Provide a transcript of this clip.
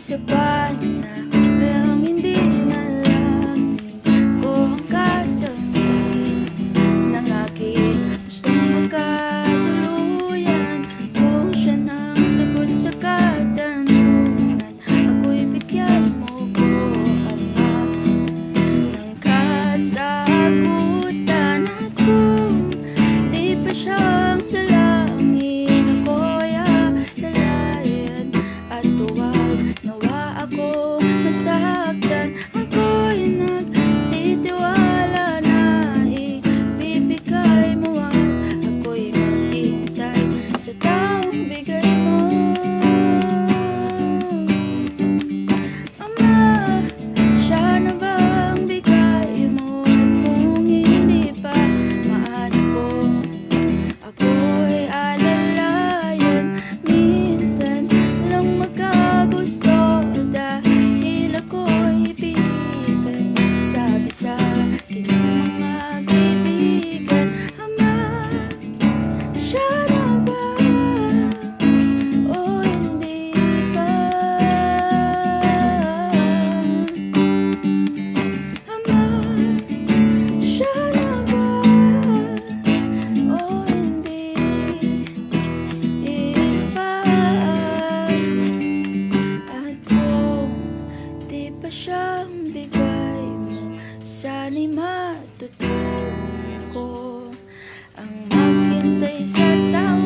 sapat na lang hindi nalangin ko ang katangian ng aking gustong magkatuluyan. Kung siya nang sagot sa katanungan, ako'y bigyan mo ko, Ama, ng kasagutan. At kung di pa siyang dalangin, ako'y alalayan at tuwag. Nawa ako masaktan, ako'y nagtitiwala na ibibigay mo at ako'y maghintay sa taong bigay mo. Ama, siya na ba ang bigay mo? At kung hindi pa mahanap ko, ako'y alalayan. Minsan lang magkagusto dahil ako'y ibigan. Sabi sa akin ng mga kaibigan, Ama, siya na ba o hindi pa? Ama, siya na ba o hindi pa? At kung di pa siyang bigay mo, sana'y matutunan ko ang maghintay sa tao